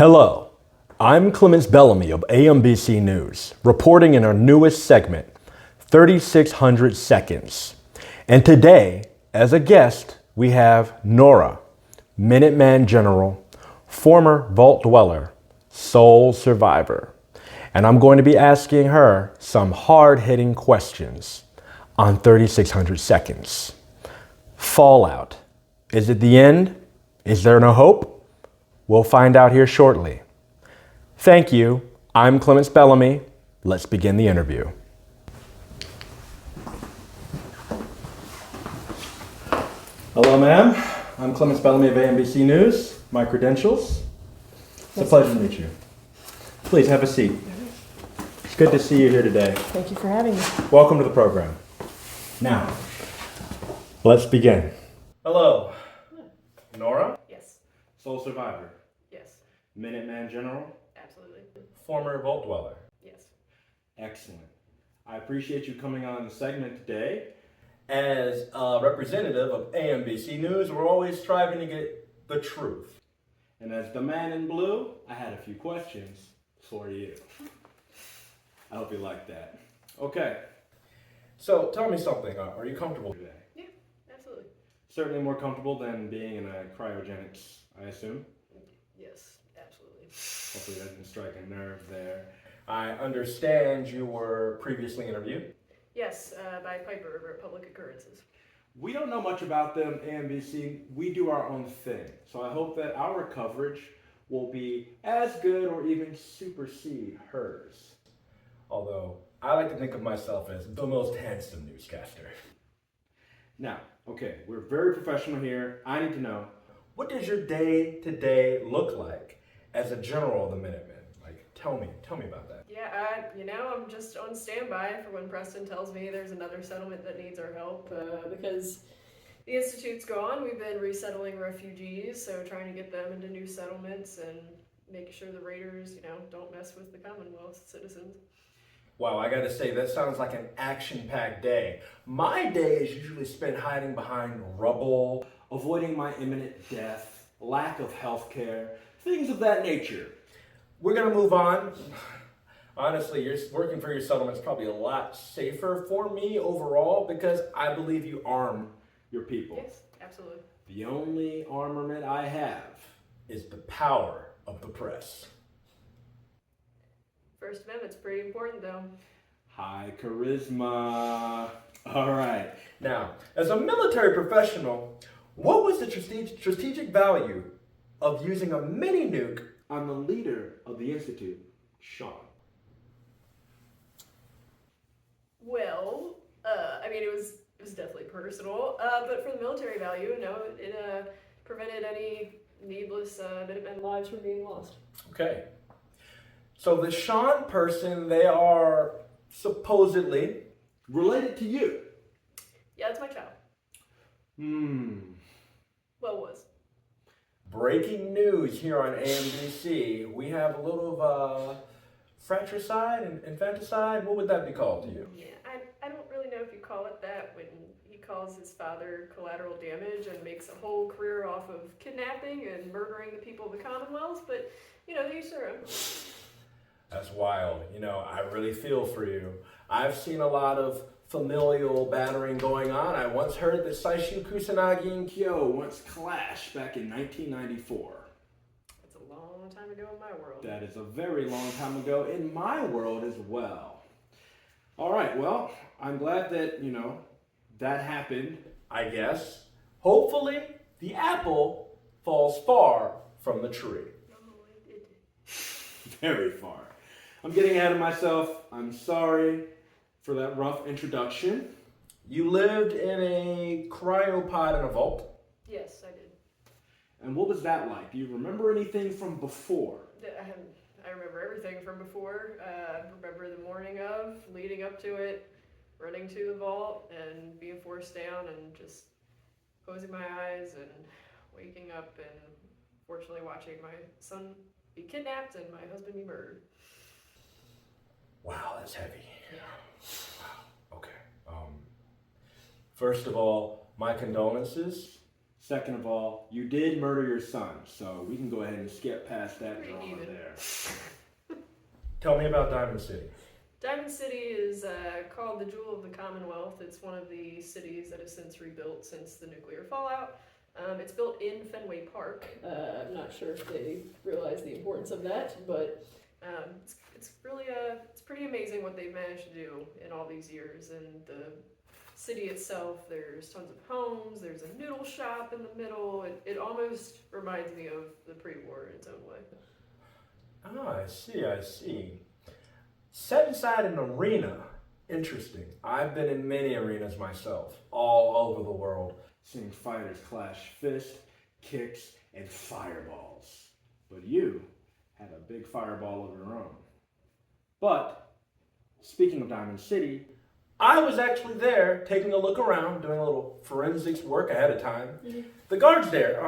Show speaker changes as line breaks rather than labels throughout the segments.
Hello, I'm Clemence Bellamy of AMBC News, reporting in our newest segment, 3600 Seconds. And today, as a guest, we have Nora, Minuteman General, former Vault Dweller, Soul Survivor. And I'm going to be asking her some hard-hitting questions on 3600 Seconds. Fallout. Is it the end? Is there no hope? We'll find out here shortly. Thank you. I'm Clemence Bellamy. Let's begin the interview. Hello, ma'am. I'm Clemence Bellamy of AMBC News. My credentials. It's a pleasure to meet you. Please have a seat. It's good to see you here today.
Thank you for having me.
Welcome to the program. Now, let's begin. Hello. Nora?
Yes.
Soul Survivor.
Yes.
Minuteman General?
Absolutely.
Former Vault Dweller?
Yes.
Excellent. I appreciate you coming on the segment today. As a representative of AMBC News, we're always striving to get the truth. And as the man in blue, I had a few questions for you. I hope you like that. Okay. So tell me something. Are you comfortable today?
Yeah, absolutely.
Certainly more comfortable than being in a cryogenics, I assume.
Yes, absolutely.
Hopefully that didn't strike a nerve there. I understand you were previously interviewed.
Yes, by Piper over at Public Occurrences.
We don't know much about them, AMBC. We do our own thing. So I hope that our coverage will be as good or even supersede hers. Although, I like to think of myself as the most handsome newscaster. Now, okay, we're very professional here. I need to know, what does your day-to-day look like as a general of the Minutemen? Like, tell me about that.
Yeah, I'm just on standby for when Preston tells me there's another settlement that needs our help, because the Institute's gone. We've been resettling refugees, so trying to get them into new settlements and making sure the raiders, don't mess with the Commonwealth citizens.
Wow, I gotta say, that sounds like an action-packed day. My day is usually spent hiding behind rubble, avoiding my imminent death, lack of health care, things of that nature. We're gonna move on. Honestly, working for your settlement is probably a lot safer for me overall because I believe you arm your people.
Yes, absolutely.
The only armament I have is the power of the press.
First Amendment's pretty important, though.
High charisma. All right. Now, as a military professional, what was the strategic value of using a mini nuke on the leader of the Institute, Sean?
Well, it was definitely personal, but for the military value, it prevented any needless Minutemen lives from being lost.
Okay. So the Sean person, they are supposedly related to you.
Yeah, that's my child. Well, was.
Breaking news here on AMBC. We have a little of fratricide and infanticide. What would that be called to you?
Yeah, I don't really know if you call it that when he calls his father collateral damage and makes a whole career off of kidnapping and murdering the people of the Commonwealth, but, they serve him.
That's wild. I really feel for you. I've seen a lot of familial battering going on. I once heard that Saishu Kusanagi and Kyo once clashed back in 1994.
That's a long time ago in my world.
That is a very long time ago in my world as well. All right, well, I'm glad that, that happened, I guess. Hopefully, the apple falls far from the tree.
Oh, it did.
Very far. I'm getting ahead of myself. I'm sorry for that rough introduction. You lived in a cryopod in a vault?
Yes, I did.
And what was that like? Do you remember anything from before?
I remember everything from before. I remember the morning of, leading up to it, running to the vault and being forced down and just closing my eyes and waking up and fortunately watching my son be kidnapped and my husband be murdered.
Wow, that's heavy. Yeah. Wow. Okay. First of all, my condolences. Second of all, you did murder your son, so we can go ahead and skip past that
Pretty
drama
even.
there. Tell me about Diamond City.
Diamond City is called the Jewel of the Commonwealth. It's one of the cities that has since rebuilt since the nuclear fallout. It's built in Fenway Park. I'm not sure if they realize the importance of that, but it's really it's pretty amazing what they've managed to do in all these years. And the city itself, there's tons of homes. There's a noodle shop in the middle. It almost reminds me of the pre-war in its own way.
Oh, I see. Set inside an arena. Interesting. I've been in many arenas myself, all over the world, seeing fighters clash fists, kicks, and fireballs. But you had a big fireball of your own. But, speaking of Diamond City, I was actually there taking a look around, doing a little forensics work ahead of time. Mm-hmm. The guards there,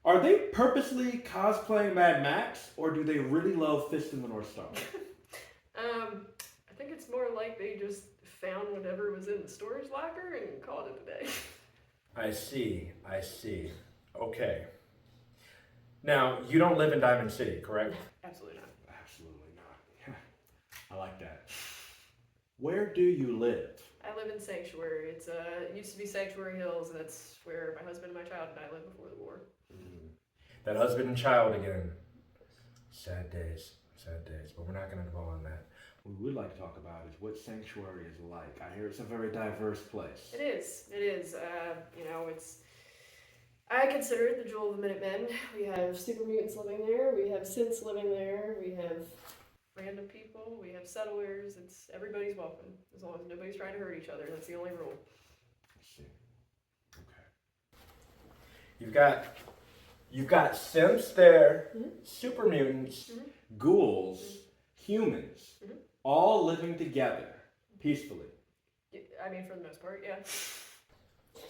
are they purposely cosplaying Mad Max, or do they really love Fist in the North Star?
I think it's more like they just found whatever was in the storage locker and called it a day.
I see. Okay. Now, you don't live in Diamond City, correct?
Absolutely not.
Absolutely not. I like that. Where do you live?
I live in Sanctuary. It used to be Sanctuary Hills. That's where my husband and my child and I lived before the war.
That husband and child again. Sad days, but we're not going to dwell on that. What we would like to talk about is what Sanctuary is like. I hear it's a very diverse place.
It is. I consider it the Jewel of the Minutemen. We have super mutants living there. We have synths living there. We have random people. We have settlers. Everybody's welcome as long as nobody's trying to hurt each other. That's the only rule.
I see. Okay. You've got synths there, mm-hmm. super mutants, mm-hmm. ghouls, mm-hmm. humans, mm-hmm. all living together peacefully.
I mean, for the most part, yeah.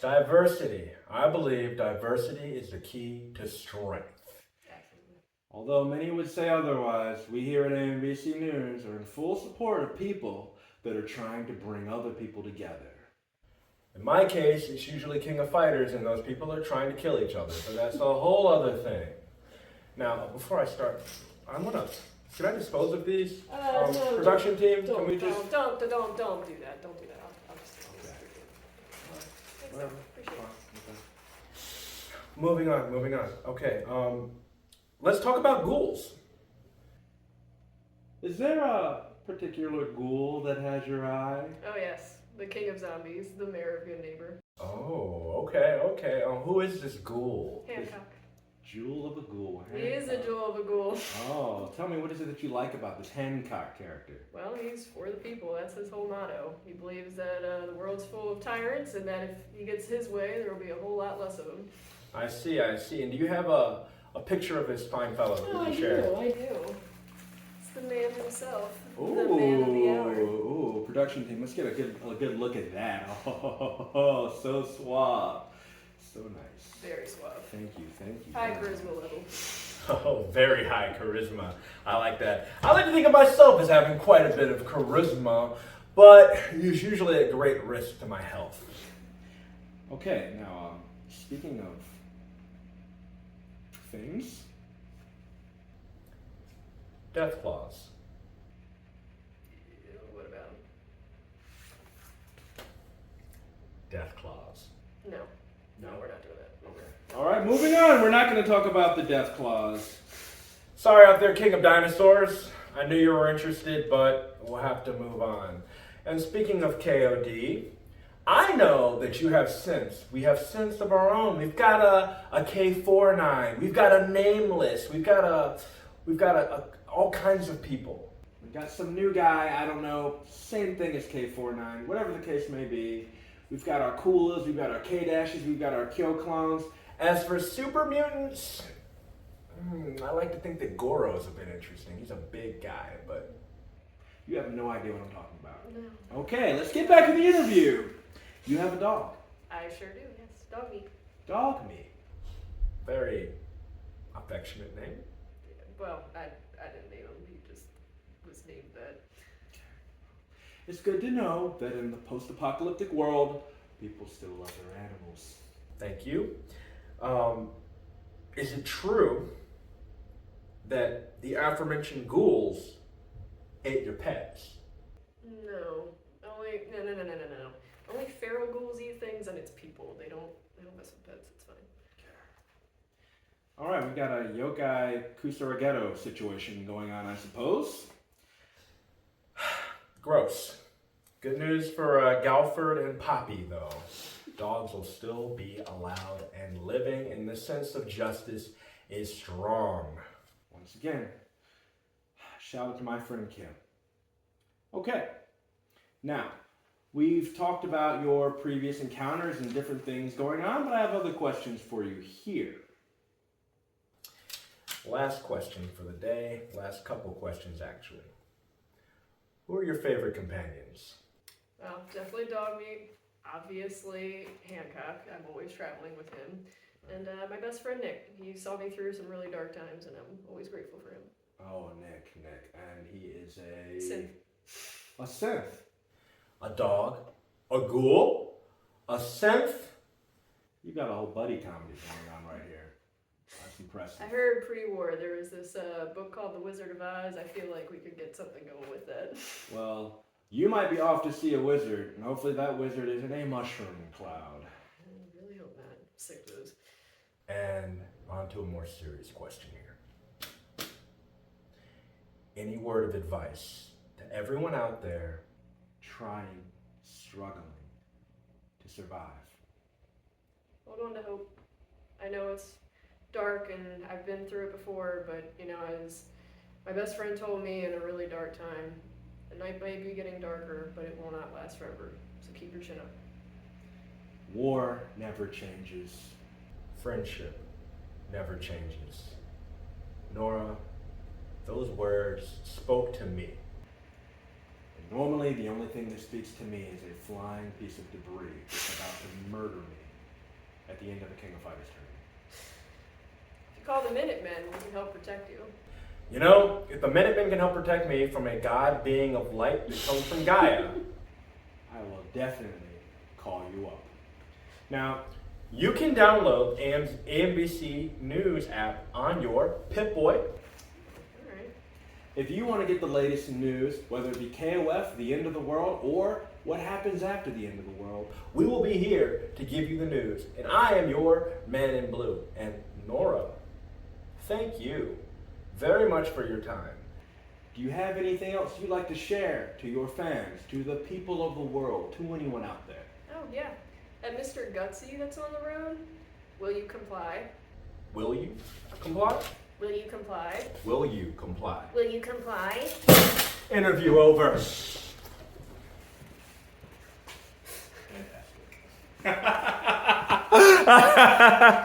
Diversity. I believe diversity is the key to strength.
Absolutely.
Although many would say otherwise, we here at AMBC News are in full support of people that are trying to bring other people together. In my case, it's usually King of Fighters, and those people are trying to kill each other, so that's a whole other thing. Now, before I start, should I dispose of these?
No,
production team,
don't,
can we just...
Don't do that. Don't do that. I'll just
Whatever.
Appreciate it.
Moving on. Okay, let's talk about ghouls. Is there a particular ghoul that has your eye?
Oh, yes. The king of zombies, the mayor of Good Neighbor.
Oh, okay. Who is this ghoul?
Hancock.
Jewel of a ghoul.
He is a jewel of a ghoul.
Oh, tell me, what is it that you like about this Hancock character?
Well, he's for the people. That's his whole motto. He believes that the world's full of tyrants, and that if he gets his way, there will be a whole lot less of them.
I see. And do you have a picture of this fine fellow that you can share?
I do. It's the man himself. The man of the hour.
Ooh, production team, let's get a good look at that. Oh, so suave. So nice.
Very suave.
Thank you.
High charisma level.
Oh, very high charisma. I like that. I like to think of myself as having quite a bit of charisma, but it's usually at great risk to my health. Okay, now, speaking of things, death claws.
What about him?
Death claws.
No, we're not doing that.
Okay. All right, moving on. We're not going to talk about the death claws. Sorry out there, King of Dinosaurs. I knew you were interested, but we'll have to move on. And speaking of KOD, I know that you have synths. We have synths of our own. We've got a K49. We've got a Nameless. We've got all kinds of people. We've got some new guy, I don't know, same thing as K49, whatever the case may be. We've got our Coolas, we've got our K-Dashes, we've got our Kill Clones. As for super mutants, I like to think that Goro's a bit interesting. He's a big guy, but you have no idea what I'm talking about.
No.
Okay, let's get back to the interview. You have a dog.
I sure do, yes. Dog meat.
Dog meat. Very affectionate name.
Well, I didn't name him. He just was named that.
It's good to know that in the post-apocalyptic world, people still love their animals. Thank you. Is it true that the aforementioned ghouls ate your pets?
No. No. Only feral ghouls eat things, and it's people. They don't mess with pets. It's fine.
All right, we got a yokai kusarageto situation going on, I suppose.
Gross. Good news for Galford and Poppy, though. Dogs will still be allowed, and living in the sense of justice is strong.
Once again, shout out to my friend Kim. Okay, now, we've talked about your previous encounters and different things going on, but I have other questions for you here.
Last question for the day. Last couple questions, actually. Who are your favorite companions?
Well, definitely dog meat. Obviously Hancock. I'm always traveling with him. And my best friend Nick. He saw me through some really dark times, and I'm always grateful for him.
Oh, Nick. And he is a...
Synth.
A synth.
A dog? A ghoul? A synth?
You got a whole buddy comedy going on right here. That's impressive.
I heard pre-war there was this book called The Wizard of Oz. I feel like we could get something going with that.
Well, you might be off to see a wizard, and hopefully that wizard isn't a mushroom cloud.
I really hope not. Sick of those.
And on to a more serious question here. Any word of advice to everyone out there
Trying, struggling to survive.
Hold on to hope. I know it's dark and I've been through it before, but as my best friend told me in a really dark time, the night may be getting darker, but it will not last forever. So keep your chin up.
War never changes.
friendship never changes. Nora, those words spoke to me.
And normally, the only thing that speaks to me is a flying piece of debris that's about to murder me at the end of a King of Fighters tournament.
If you call the Minutemen, we can help protect you.
You know, if the Minutemen can help protect me from a god being of light that comes from Gaia,
I will definitely call you up. Now,
you can download AMBC News app on your Pip-Boy.
Alright.
if you want to get the latest news, whether it be KOF, the end of the world, or what happens after the end of the world,
We will be here to give you the news. And I am your man in blue. And Nora, thank you very much for your time.
do you have anything else you'd like to share to your fans, to the people of the world, to anyone out there?
Oh, yeah. That Mr. Gutsy that's on the road, will you comply?
Will you comply?
Will you comply?
Will you comply?
Will you comply?
Interview over.
Fantastic.